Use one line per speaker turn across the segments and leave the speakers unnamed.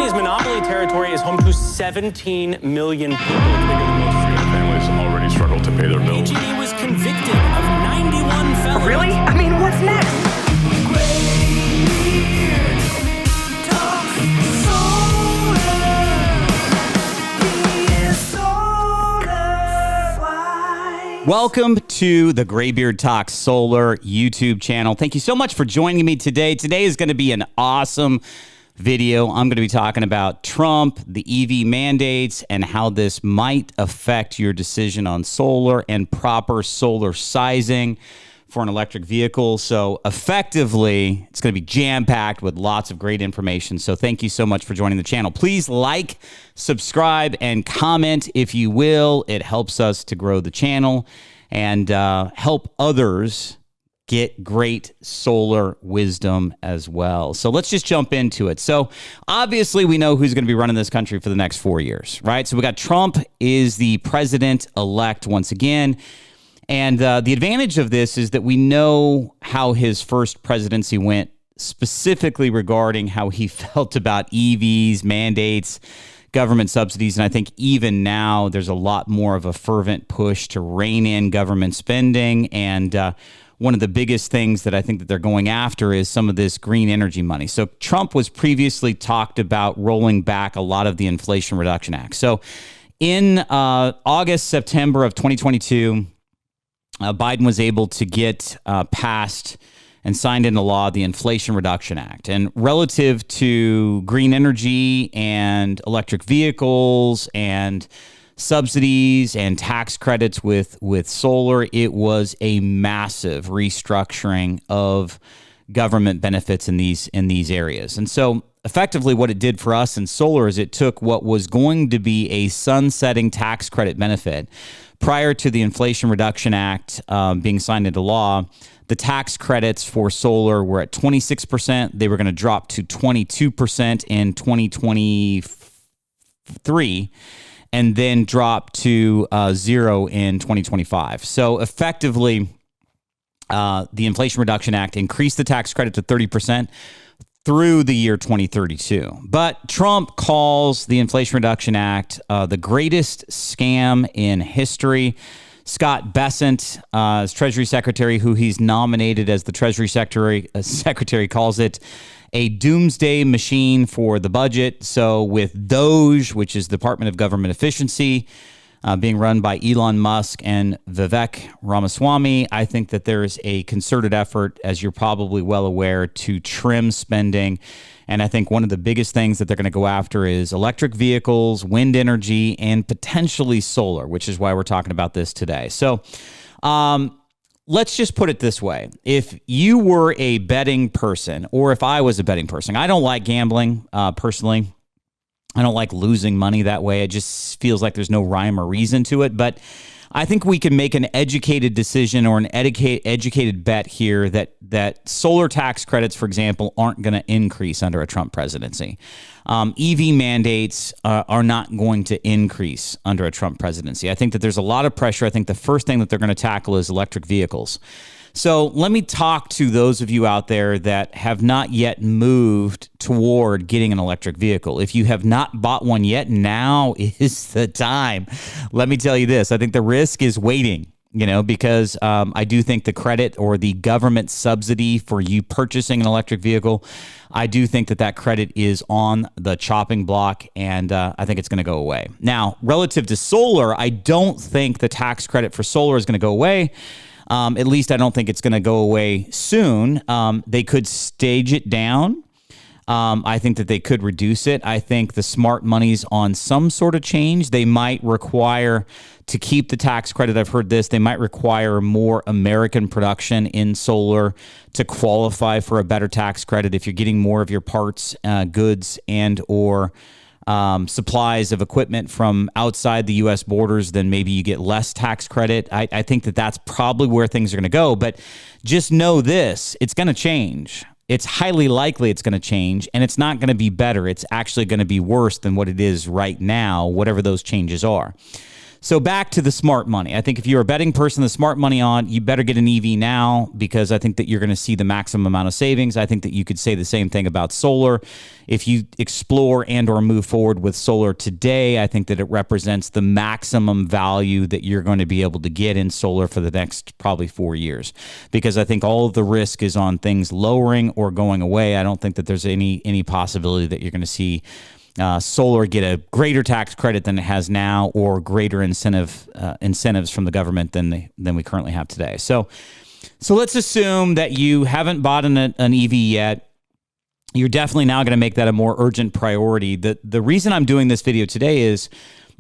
PG&E's monopoly territory is home to 17 million people.
Families already struggle to pay their bills.
PG&E was convicted of 91 felonies.
Really? I mean, what's next?
Welcome to the Graybeard Talks Solar YouTube channel. Thank you so much for joining me today. Today is going to be an awesome video. I'm going to be talking about Trump, the EV mandates, and how this might affect your decision on solar and proper solar sizing for an electric vehicle. So effectively, it's going to be jam-packed with lots of great information. So thank you so much for joining the channel. Please like, subscribe, and comment if you will. It helps us to grow the channel and help others get great solar wisdom as well. So let's just jump into it. So obviously we know who's going to be running this country for the next 4 years, right? So we got Trump is the president-elect once again. And the advantage of this is that we know how his first presidency went, specifically regarding how he felt about EVs, mandates, government subsidies. And I think even now there's a lot more of a fervent push to rein in government spending. And one of the biggest things that I think that they're going after is some of this green energy money. So Trump was previously talked about rolling back a lot of the Inflation Reduction Act. So in August, September of 2022, Biden was able to get passed and signed into law the Inflation Reduction Act. And relative to green energy and electric vehicles and subsidies and tax credits with solar, it was a massive restructuring of government benefits in these areas. And so effectively what it did for us in solar is it took what was going to be a sunsetting tax credit benefit prior to the Inflation Reduction Act being signed into law. The tax credits for solar were at 26%. They were going to drop to 22% in 2023 and then drop to zero in 2025. So effectively, the Inflation Reduction Act increased the tax credit to 30% through the year 2032. But Trump calls the Inflation Reduction Act the greatest scam in history. Scott Bessent, as Treasury Secretary, who he's nominated as the Treasury Secretary, calls it a doomsday machine for the budget. So with DOGE, which is Department of Government Efficiency, being run by Elon Musk and Vivek Ramaswamy, I think that there is a concerted effort, as you're probably well aware, to trim spending. And I think one of the biggest things that they're going to go after is electric vehicles, wind energy, and potentially solar, which is why we're talking about this today. So let's just put it this way. If you were a betting person, or if I was a betting person, I don't like gambling personally. I don't like losing money that way. It just feels like there's no rhyme or reason to it. But I think we can make an educated decision or an educated bet here that solar tax credits, for example, aren't going to increase under a Trump presidency. EV mandates are not going to increase under a Trump presidency. I think that there's a lot of pressure. I think the first thing that they're going to tackle is electric vehicles. So let me talk to those of you out there that have not yet moved toward getting an electric vehicle. If you have not bought one yet, now is the time. Let me tell you this. I think the risk is waiting, because I do think the credit or the government subsidy for you purchasing an electric vehicle, I do think that credit is on the chopping block, and I think it's going to go away. Now, relative to solar, I don't think the tax credit for solar is going to go away. At least I don't think it's going to go away soon. They could stage it down. I think that they could reduce it. I think the smart money's on some sort of change. They might require to keep the tax credit. I've heard this. They might require more American production in solar to qualify for a better tax credit. If you're getting more of your parts, goods, and or supplies of equipment from outside the U.S. borders, then maybe you get less tax credit. I think that that's probably where things are going to go. But just know this, it's going to change. It's highly likely it's going to change, and it's not going to be better. It's actually going to be worse than what it is right now, whatever those changes are. So back to the smart money. I think if you're a betting person, the smart money on, you better get an EV now because I think that you're going to see the maximum amount of savings. I think that you could say the same thing about solar. If you explore and or move forward with solar today, I think that it represents the maximum value that you're going to be able to get in solar for the next probably 4 years, because I think all of the risk is on things lowering or going away. I don't think that there's any possibility that you're going to see solar get a greater tax credit than it has now, or greater incentives from the government than we currently have today. So let's assume that you haven't bought an EV yet. You're definitely now going to make that a more urgent priority. The reason I'm doing this video today is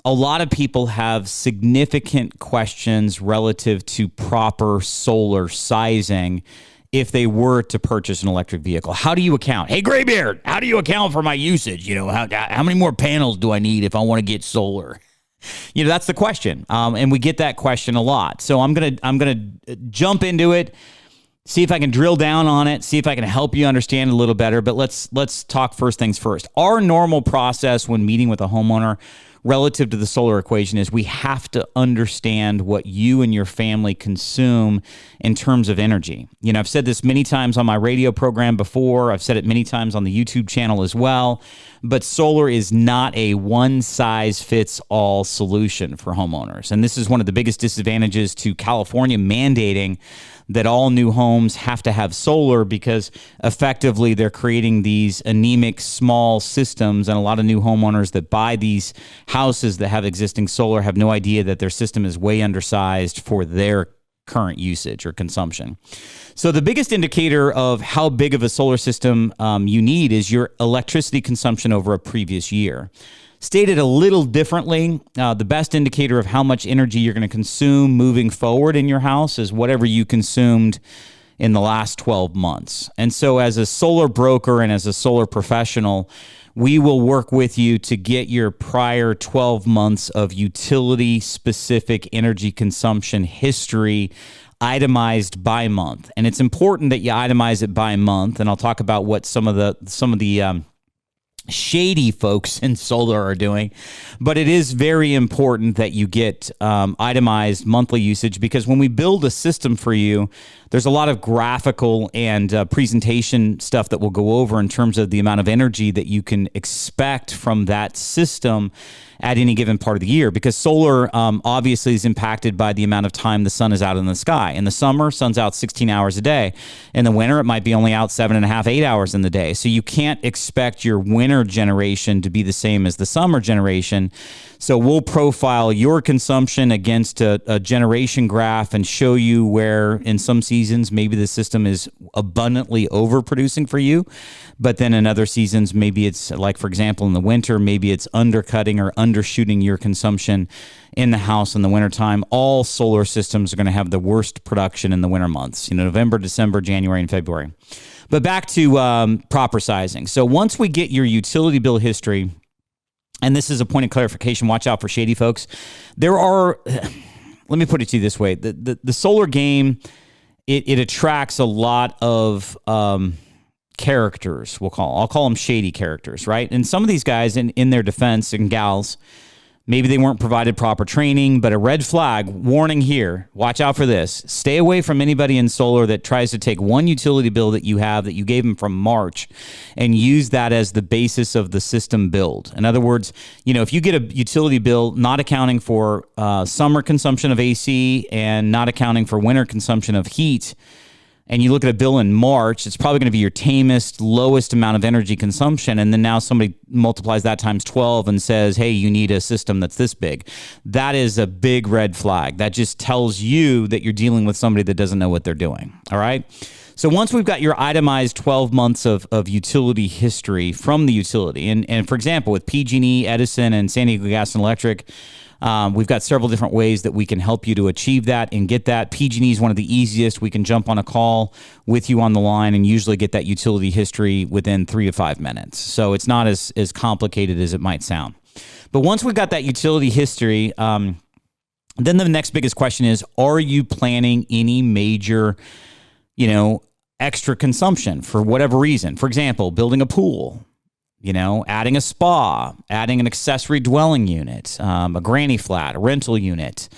a lot of people have significant questions relative to proper solar sizing if they were to purchase an electric vehicle. How do you account? Hey, Graybeard, how do you account for my usage? How many more panels do I need if I want to get solar? That's the question. And we get that question a lot. So I'm gonna jump into it, see if I can drill down on it, see if I can help you understand it a little better. But let's talk first things first. Our normal process when meeting with a homeowner relative to the solar equation is we have to understand what you and your family consume in terms of energy. I've said this many times on my radio program before. I've said it many times on the YouTube channel as well. But solar is not a one-size-fits-all solution for homeowners. And this is one of the biggest disadvantages to California mandating that all new homes have to have solar, because effectively they're creating these anemic small systems, and a lot of new homeowners that buy these houses that have existing solar have no idea that their system is way undersized for their current usage or consumption. So the biggest indicator of how big of a solar system you need is your electricity consumption over a previous year. Stated a little differently, the best indicator of how much energy you're going to consume moving forward in your house is whatever you consumed in the last 12 months. And so as a solar broker and as a solar professional, we will work with you to get your prior 12 months of utility-specific energy consumption history itemized by month. And it's important that you itemize it by month, and I'll talk about what some of the shady folks in solar are doing, but it is very important that you get itemized monthly usage, because when we build a system for you, there's a lot of graphical and presentation stuff that we'll go over in terms of the amount of energy that you can expect from that system at any given part of the year, because solar obviously is impacted by the amount of time the sun is out in the sky. In the summer, sun's out 16 hours a day. In the winter, it might be only out 7.5, 8 hours in the day. So you can't expect your winter generation to be the same as the summer generation. So we'll profile your consumption against a generation graph and show you where in some seasons maybe the system is abundantly overproducing for you, but then in other seasons maybe it's, like for example in the winter, maybe it's undercutting or undershooting your consumption in the house in the wintertime. All solar systems are going to have the worst production in the winter months, November, December, January, and February. But back to proper sizing. So once we get your utility bill history, and this is a point of clarification, watch out for shady folks. There are, let me put it to you this way, the solar game, it attracts a lot of characters, I'll call them shady characters, right? And some of these guys, in their defense, and gals, maybe they weren't provided proper training, but a red flag, warning here, watch out for this. Stay away from anybody in solar that tries to take one utility bill that you have that you gave them from March and use that as the basis of the system build. In other words, if you get a utility bill not accounting for summer consumption of AC and not accounting for winter consumption of heat, and you look at a bill in March, it's probably going to be your tamest, lowest amount of energy consumption. And then now somebody multiplies that times 12 and says, hey, you need a system that's this big. That is a big red flag. That just tells you that you're dealing with somebody that doesn't know what they're doing. All right. So once we've got your itemized 12 months of utility history from the utility, and for example, with PG&E, Edison, and San Diego Gas and Electric, we've got several different ways that we can help you to achieve that and get that. PG&E is one of the easiest. We can jump on a call with you on the line and usually get that utility history within 3 to 5 minutes. So it's not as complicated as it might sound. But once we've got that utility history, then the next biggest question is, are you planning any major, extra consumption for whatever reason? For example, building a pool. adding a spa, adding an accessory dwelling unit, a granny flat, a rental unit,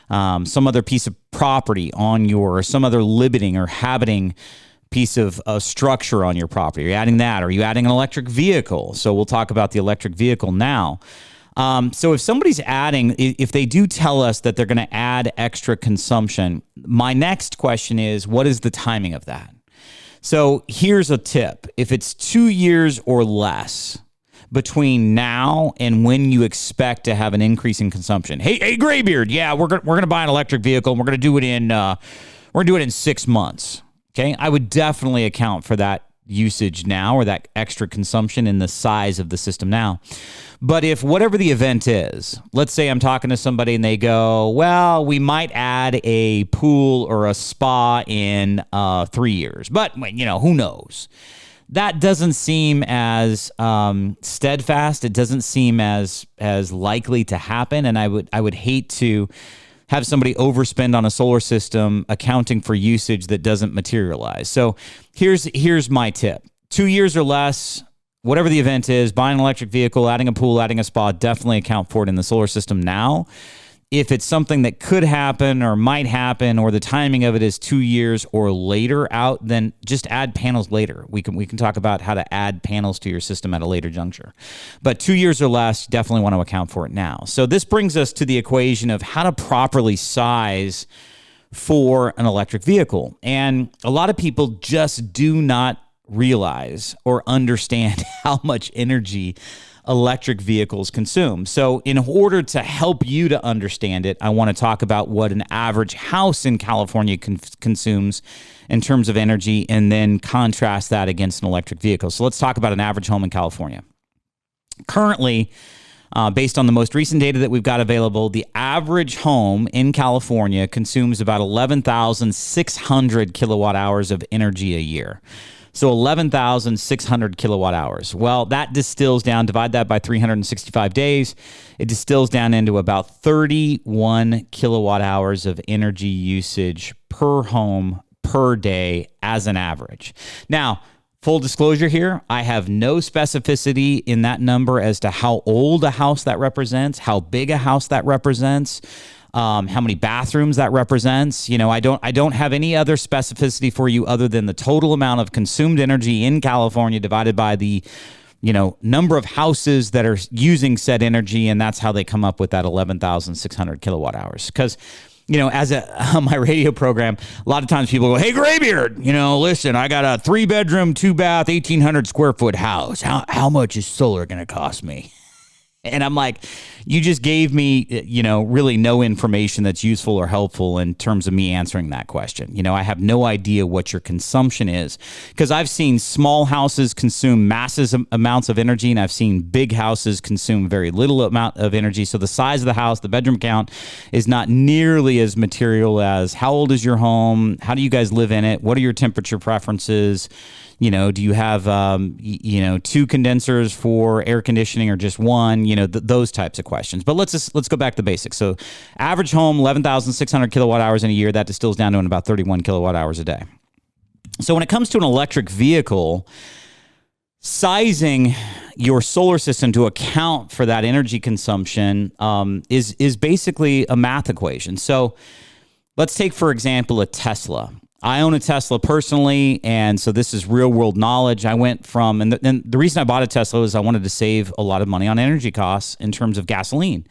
some other piece of property or some other limiting or habiting piece of structure on your property. Are you adding that? Are you adding an electric vehicle? So we'll talk about the electric vehicle now. So if somebody's if they do tell us that they're going to add extra consumption, my next question is, what is the timing of that? So here's a tip. If it's 2 years or less between now and when you expect to have an increase in consumption. Hey, Graybeard, yeah, we're going to buy an electric vehicle and we're going to do it in 6 months. Okay, I would definitely account for that usage now or that extra consumption in the size of the system now. But if whatever the event is, let's say I'm talking to somebody and they go, well, we might add a pool or a spa in 3 years, but who knows? That doesn't seem as steadfast. It doesn't seem as likely to happen, and I would hate to have somebody overspend on a solar system accounting for usage that doesn't materialize. So here's my tip. 2 years or less, whatever the event is, buying an electric vehicle, adding a pool, adding a spa, definitely account for it in the solar system now. If it's something that could happen or might happen, or the timing of it is 2 years or later out, then just add panels later. We can talk about how to add panels to your system at a later juncture. But 2 years or less, definitely want to account for it now. So this brings us to the equation of how to properly size for an electric vehicle. And a lot of people just do not realize or understand how much energy electric vehicles consume. So in order to help you to understand it, I want to talk about what an average house in California consumes in terms of energy, and then contrast that against an electric vehicle. So let's talk about an average home in California. Currently, based on the most recent data that we've got available, the average home in California consumes about 11,600 kilowatt hours of energy a year. So 11,600 kilowatt hours. Well, that distills down, divide that by 365 days. It distills down into about 31 kilowatt hours of energy usage per home per day as an average. Now, full disclosure here, I have no specificity in that number as to how old a house that represents, how big a house that represents, how many bathrooms that represents. I don't have any other specificity for you other than the total amount of consumed energy in California divided by the number of houses that are using said energy, and that's how they come up with that 11,600 kilowatt hours. Because as on my radio program, a lot of times people go, hey, Graybeard, listen, I got a 3-bedroom, 2-bath, 1,800 square foot house. How much is solar going to cost me? And I'm like, you just gave me, really no information that's useful or helpful in terms of me answering that question. I have no idea what your consumption is, because I've seen small houses consume massive amounts of energy, and I've seen big houses consume very little amount of energy. So the size of the house, the bedroom count is not nearly as material as how old is your home? How do you guys live in it? What are your temperature preferences? Do you have, 2 condensers for air conditioning or just one? Those types of questions. But let's go back to the basics. So average home, 11,600 kilowatt hours in a year. That distills down to about 31 kilowatt hours a day. So when it comes to an electric vehicle, sizing your solar system to account for that energy consumption is basically a math equation. So let's take, for example, a Tesla. I own a Tesla personally, and so this is real world knowledge. I went from, and the reason I bought a Tesla is I wanted to save a lot of money on energy costs in terms of gasoline.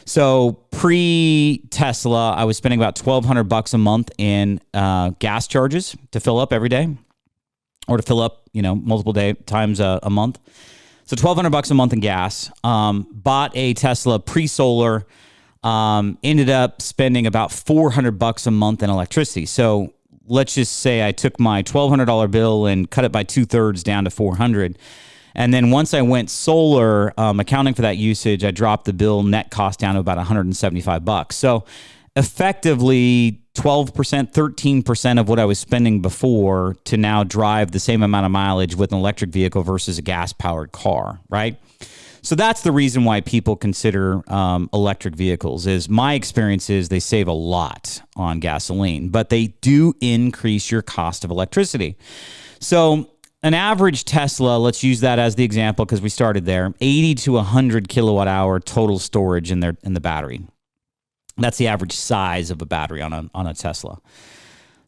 So pre-Tesla, I was spending about $1,200 a month in gas charges to fill up every day, or to fill up, multiple times a month. So $1,200 a month in gas. Bought a Tesla pre-solar. Ended up spending about $400 a month in electricity. So let's just say I took my $1,200 bill and cut it by 2/3 down to $400. And then once I went solar, accounting for that usage, I dropped the bill net cost down to about $175. So effectively 12%, 13% of what I was spending before to now drive the same amount of mileage with an electric vehicle versus a gas-powered car, right? So that's the reason why people consider electric vehicles. Is my experience is they save a lot on gasoline, but they do increase your cost of electricity. So an average Tesla, let's use that as the example because we started there, 80 to 100 kilowatt hour total storage in the battery. That's the average size of a battery on a Tesla.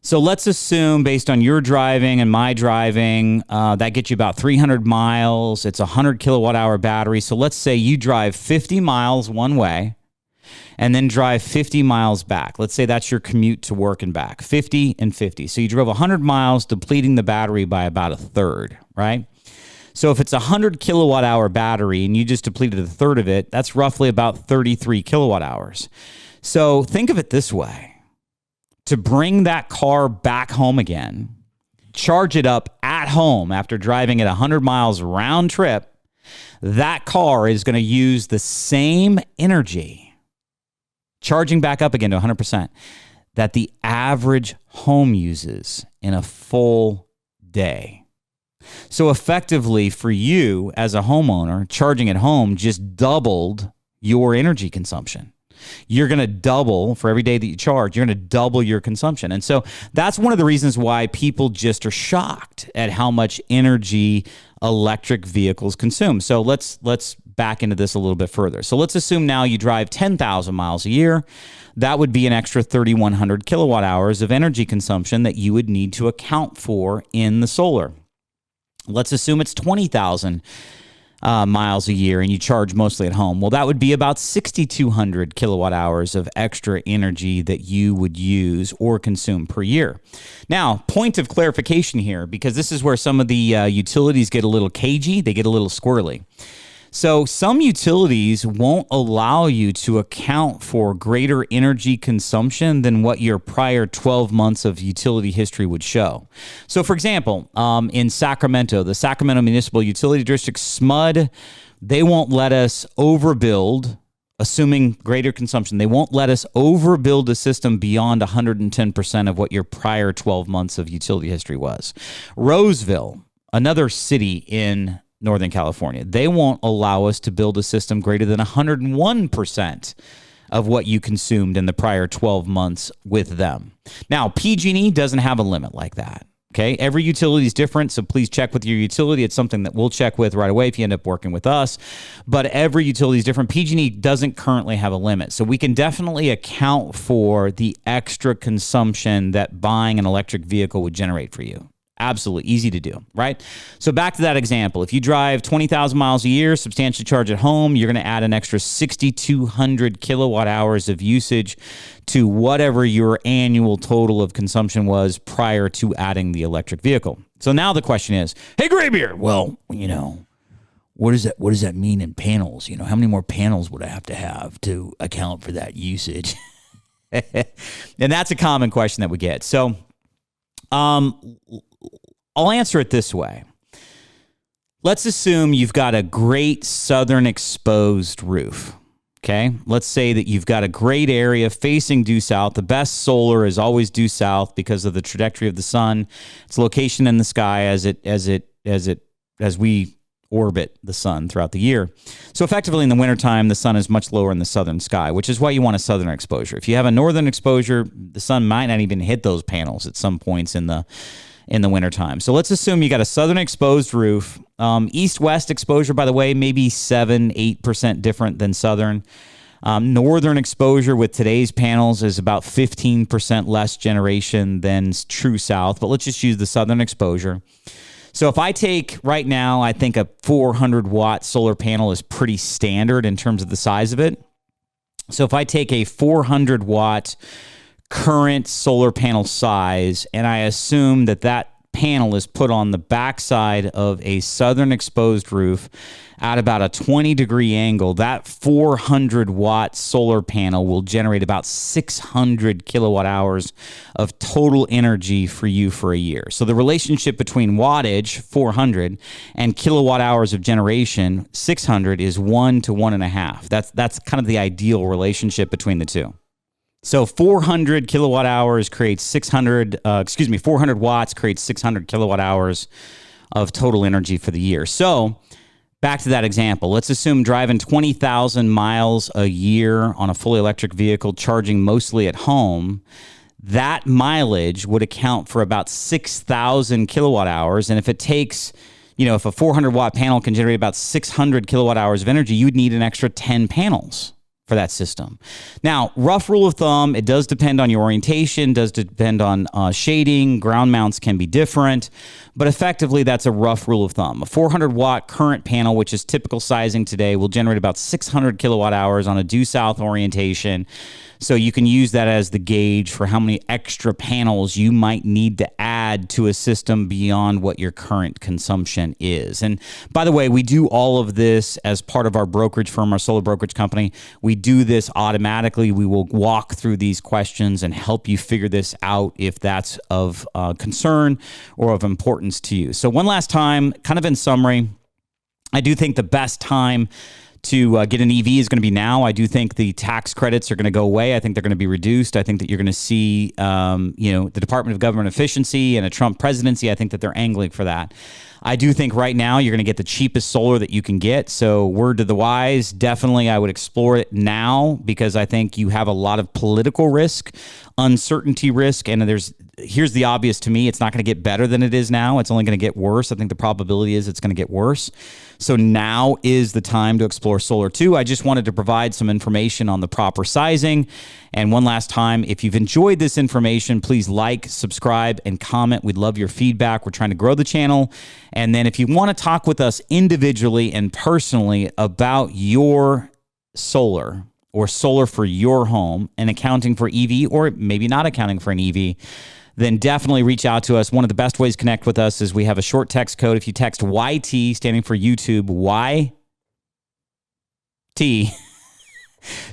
So let's assume based on your driving and my driving, that gets you about 300 miles. It's a 100 kilowatt hour battery. So let's say you drive 50 miles one way and then drive 50 miles back. Let's say that's your commute to work and back, 50 and 50. So you drove 100 miles, depleting the battery by about a third, right? So if it's a 100 kilowatt hour battery and you just depleted a third of it, that's roughly about 33 kilowatt hours. So think of it this way. To bring that car back home again, charge it up at home after driving it 100 miles round trip, that car is going to use the same energy, charging back up again to 100%, that the average home uses in a full day. So effectively for you as a homeowner, charging at home just doubled your energy consumption. You're going to double for every day that you charge. You're going to double your consumption. And so that's one of the reasons why people just are shocked at how much energy electric vehicles consume. So let's back into this a little bit further. So let's assume now you drive 10,000 miles a year. That would be an extra 3,100 kilowatt hours of energy consumption that you would need to account for in the solar. Let's assume it's 20,000 miles a year and you charge mostly at home. Well, that would be about 6,200 kilowatt hours of extra energy that you would use or consume per year. Now, point of clarification here, because this is where some of the utilities get a little cagey, they get a little squirrely. So some utilities won't allow you to account for greater energy consumption than what your prior 12 months of utility history would show. So for example, in Sacramento, the Sacramento Municipal Utility District, SMUD, they won't let us overbuild, assuming greater consumption. They won't let us overbuild a system beyond 110% of what your prior 12 months of utility history was. Roseville, another city in Northern California, they won't allow us to build a system greater than 101% of what you consumed in the prior 12 months with them. Now, PG&E doesn't have a limit like that. Okay, every utility is different, so please check with your utility. It's something that we'll check with right away if you end up working with us. But every utility is different. PG&E doesn't currently have a limit, so we can definitely account for the extra consumption that buying an electric vehicle would generate for you. Absolutely easy to do, right? So back to that example. If you drive 20,000 miles a year, substantially charge at home, you're going to add an extra 6,200 kilowatt hours of usage to whatever your annual total of consumption was prior to adding the electric vehicle. So now the question is, hey, Graybeard, well, what does that mean in panels? How many more panels would I have to account for that usage? And that's a common question that we get. So, I'll answer it this way. Let's assume you've got a great southern exposed roof. Okay. Let's say that you've got a great area facing due south. The best solar is always due south because of the trajectory of the sun, its location in the sky as we orbit the sun throughout the year. So effectively in the wintertime, the sun is much lower in the southern sky, which is why you want a southern exposure. If you have a northern exposure, the sun might not even hit those panels at some points in the wintertime. So let's assume you got a southern exposed roof. East-west exposure, by the way, maybe 7-8% different than southern. Northern exposure with today's panels is about 15% less generation than true south, but let's just use the southern exposure. So if I take right now, I think a 400 watt solar panel is pretty standard in terms of the size of it. So if I take a 400 watt current solar panel size, and I assume that panel is put on the backside of a southern exposed roof at about a 20-degree angle, that 400 watt solar panel will generate about 600 kilowatt hours of total energy for you for a year. So the relationship between wattage, 400, and kilowatt hours of generation, 600, is 1 to 1.5. That's kind of the ideal relationship between the two. So 400 kilowatt hours creates 400 watts creates 600 kilowatt hours of total energy for the year. So back to that example, let's assume driving 20,000 miles a year on a fully electric vehicle, charging mostly at home, that mileage would account for about 6,000 kilowatt hours. And if it takes, if a 400 watt panel can generate about 600 kilowatt hours of energy, you'd need an extra 10 panels for that system. Now, rough rule of thumb, it does depend on your orientation, does depend on shading, ground mounts can be different, but effectively that's a rough rule of thumb. A 400 watt current panel, which is typical sizing today, will generate about 600 kilowatt hours on a due south orientation. So you can use that as the gauge for how many extra panels you might need to add to a system beyond what your current consumption is. And by the way, we do all of this as part of our brokerage firm, our solar brokerage company. We do this automatically. We will walk through these questions and help you figure this out if that's of concern or of importance to you. So one last time, kind of in summary, I do think the best time to get an EV is going to be now. I do think the tax credits are going to go away. I think they're going to be reduced. I think that you're going to see, the Department of Government Efficiency and a Trump presidency. I think that they're angling for that. I do think right now you're going to get the cheapest solar that you can get. So word to the wise, definitely I would explore it now because I think you have a lot of political risk, uncertainty risk, and here's the obvious to me. It's not going to get better than it is now. It's only going to get worse. I think the probability is it's going to get worse. So now is the time to explore solar too. I just wanted to provide some information on the proper sizing. And one last time, if you've enjoyed this information, please like, subscribe, and comment. We'd love your feedback. We're trying to grow the channel. And then if you want to talk with us individually and personally about your solar or solar for your home and accounting for EV or maybe not accounting for an EV, then definitely reach out to us. One of the best ways to connect with us is we have a short text code. If you text YT, standing for YouTube, YT,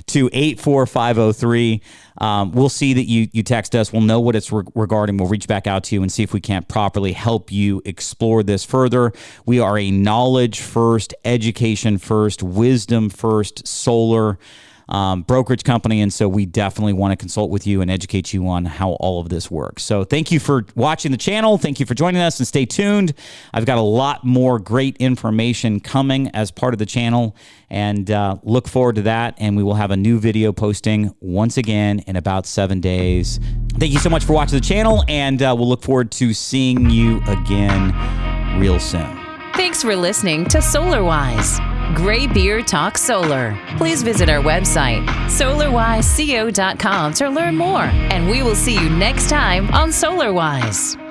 to 84503, we'll see that you text us. We'll know what it's regarding. We'll reach back out to you and see if we can't properly help you explore this further. We are a knowledge first, education first, wisdom first, solar brokerage company, and so we definitely want to consult with you and educate you on how all of this works. So thank you for watching the channel. Thank you for joining us, and stay tuned. I've got a lot more great information coming as part of the channel, and look forward to that, and we will have a new video posting once again in about 7 days. Thank you so much for watching the channel, and we'll look forward to seeing you again real soon.
Thanks for listening to SolarWise. Gray Beer Talk Solar. Please visit our website, solarwiseco.com, to learn more. And we will see you next time on SolarWise.